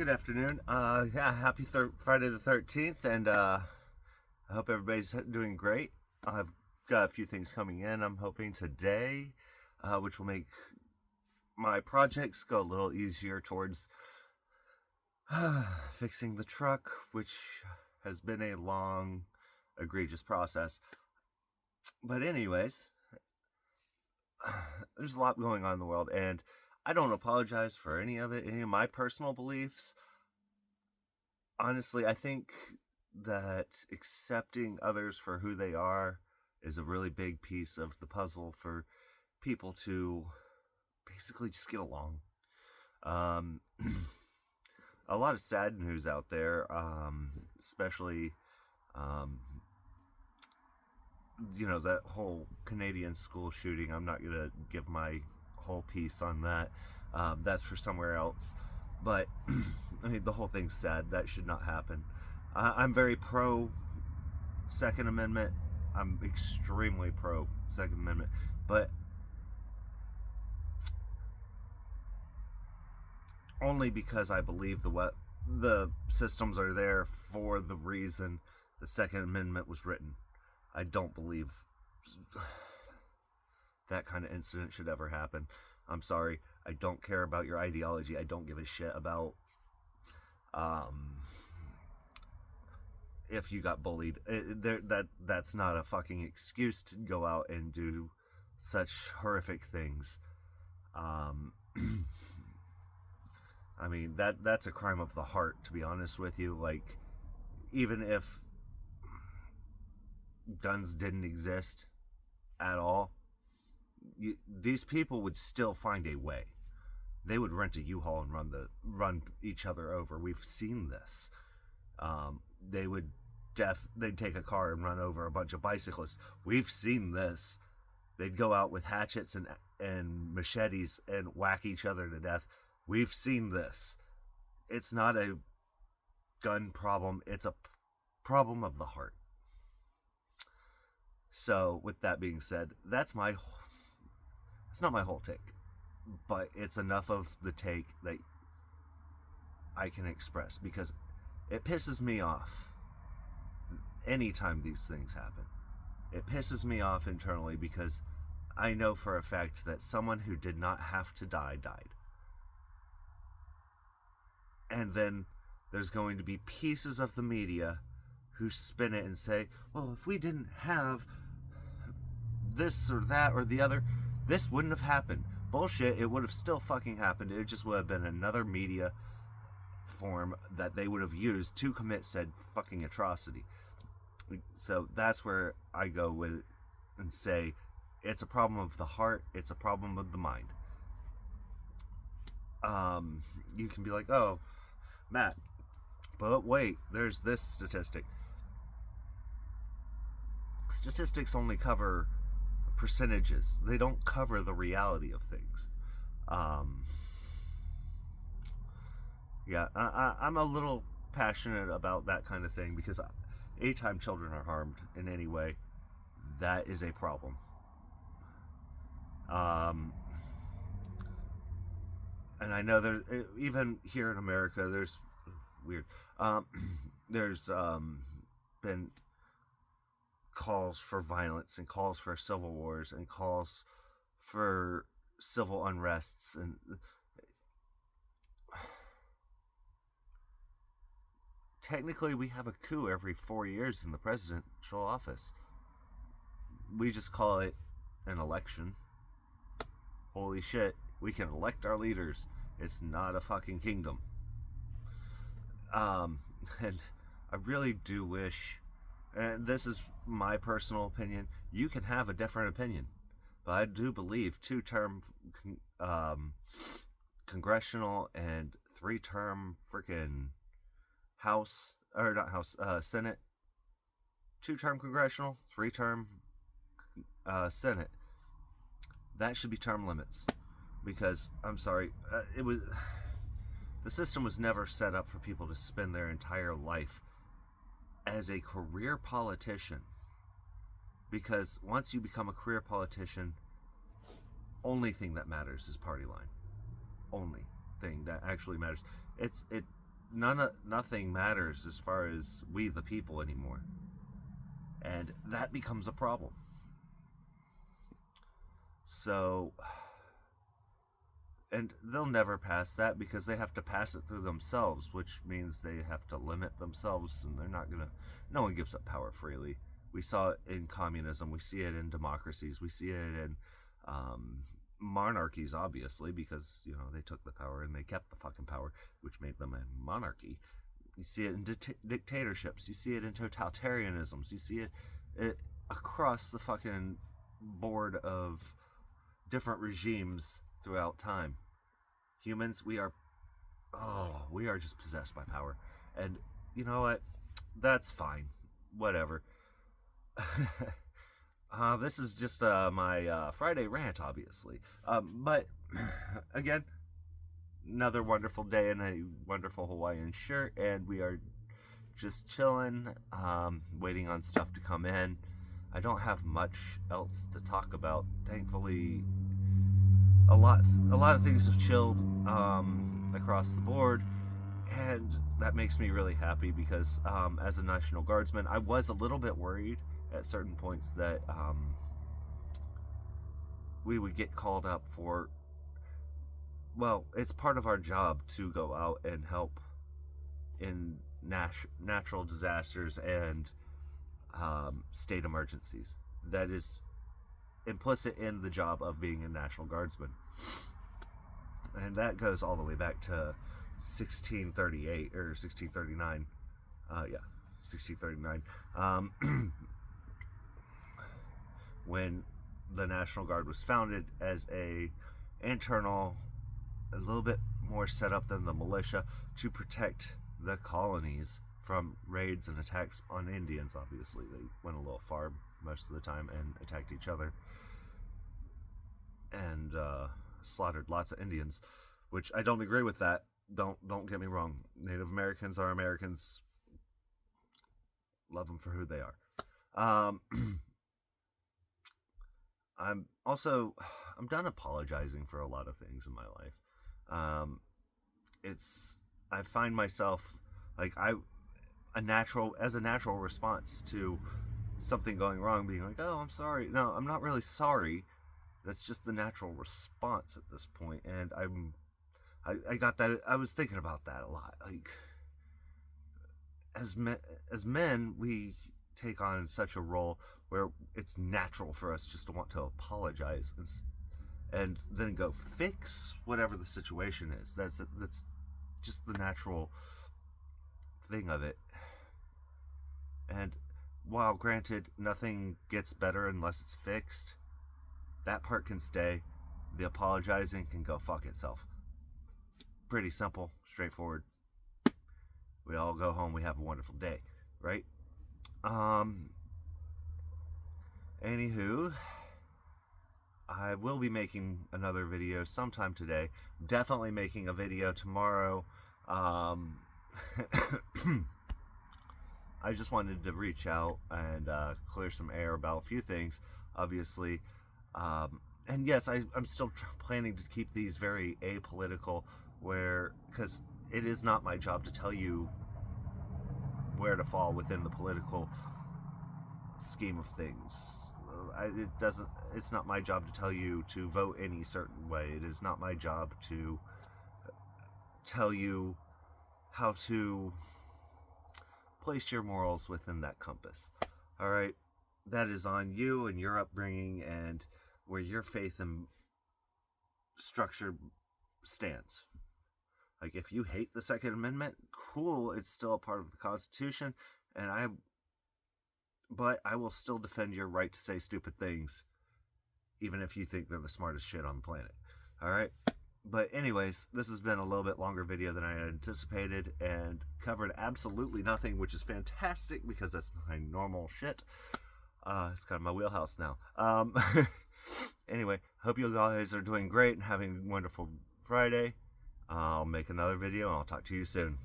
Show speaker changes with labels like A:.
A: Good afternoon. Happy Friday the 13th, and I hope everybody's doing great. I've got a few things coming in, I'm hoping today, which will make my projects go a little easier towards fixing the truck, which has been a long, egregious process. But anyways, there's a lot going on in the world, and I don't apologize for any of it, any of my personal beliefs. Honestly, I think that accepting others for who they are is a really big piece of the puzzle for people to basically just get along. A lot of sad news out there, especially, that whole Canadian school shooting. I'm not going to give my whole piece on that. That's for somewhere else. But, I mean, the whole thing's sad. That should not happen. I'm very pro Second Amendment. I'm extremely pro Second Amendment. But only because I believe the systems are there for the reason the Second Amendment was written. I don't believe that kind of incident should ever happen. I'm sorry. I don't care about your ideology. I don't give a shit about if you got bullied. That's not a fucking excuse to go out and do such horrific things. I mean, that's a crime of the heart, to be honest with you. Like, even if guns didn't exist at all, these people would still find a way. They would rent a U-Haul and run each other over. We've seen this. They'd take a car and run over a bunch of bicyclists. We've seen this. They'd go out with hatchets and machetes and whack each other to death. We've seen this. It's not a gun problem. It's a problem of the heart. So, with that being said, it's not my whole take, but it's enough of the take that I can express, because it pisses me off anytime these things happen. It pisses me off internally because I know for a fact that someone who did not have to die died. And then there's going to be pieces of the media who spin it and say, well, if we didn't have this or that or the other, this wouldn't have happened. Bullshit, it would have still fucking happened. It just would have been another media form that they would have used to commit said fucking atrocity. So that's where I go with it and say it's a problem of the heart, it's a problem of the mind. You can be like, oh, Matt, but wait, there's this statistic. Statistics only cover percentages. They don't cover the reality of things. I'm a little passionate about that kind of thing because anytime children are harmed in any way, that is a problem. And I know there, even here in America, there's been calls for violence and calls for civil wars and calls for civil unrests, and technically we have a coup every 4 years in the presidential office. We just call it an election. Holy shit, we can elect our leaders. It's not a fucking kingdom. And I really do wish, and this is my personal opinion, you can have a different opinion, but I do believe 2-term congressional and 3-term freaking Senate, 2-term congressional, 3-term Senate, that should be term limits. Because, I'm sorry, the system was never set up for people to spend their entire life as a career politician. Because once you become a career politician, only thing that matters is party line. Only thing that actually matters. nothing matters as far as we the people anymore. And that becomes a problem. So, and they'll never pass that because they have to pass it through themselves, which means they have to limit themselves, and they're not gonna, no one gives up power freely. We saw it in communism, we see it in democracies, we see it in monarchies, obviously, because, you know, they took the power and they kept the fucking power, which made them a monarchy. You see it in dictatorships, you see it in totalitarianisms, you see it across the fucking board of different regimes throughout time. Humans, we are just possessed by power. And you know what? That's fine. Whatever. This is just my Friday rant, obviously. But again, another wonderful day in a wonderful Hawaiian shirt, and we are just chilling, waiting on stuff to come in. I don't have much else to talk about. Thankfully, a lot of things have chilled across the board, and that makes me really happy because as a National Guardsman, I was a little bit worried at certain points that we would get called up for, well, it's part of our job to go out and help in natural disasters and state emergencies. That is implicit in the job of being a National Guardsman. And that goes all the way back to 1638 or 1639. 1639. When the National Guard was founded as a little bit more set up than the militia to protect the colonies from raids and attacks on Indians. Obviously, they went a little far most of the time and attacked each other and slaughtered lots of Indians, which I don't agree with that. Don't get me wrong. Native Americans are Americans. Love them for who they are. I'm done apologizing for a lot of things in my life. I find myself like as a natural response to something going wrong, being like, oh, I'm sorry. No, I'm not really sorry. That's just the natural response at this point. And I got that. I was thinking about that a lot. Like, as men, we take on such a role where it's natural for us just to want to apologize and then go fix whatever the situation is. That's just the natural thing of it. And while granted, nothing gets better unless it's fixed, that part can stay. The apologizing can go fuck itself. Pretty simple, straightforward. We all go home, we have a wonderful day, right? Anywho, I will be making another video sometime today. Definitely making a video tomorrow. I just wanted to reach out and clear some air about a few things, obviously. And yes, I'm still planning to keep these very apolitical, because it is not my job to tell you where to fall within the political scheme of things. It's not my job to tell you to vote any certain way. It is not my job to tell you how to place your morals within that compass. Alright? That is on you and your upbringing and where your faith and structure stands. Like, if you hate the Second Amendment, cool, it's still a part of the Constitution, but I will still defend your right to say stupid things, even if you think they're the smartest shit on the planet. Alright? But anyways, this has been a little bit longer video than I had anticipated, and covered absolutely nothing, which is fantastic, because that's my normal shit. It's kind of my wheelhouse now. Anyway, hope you guys are doing great and having a wonderful Friday. I'll make another video, and I'll talk to you soon.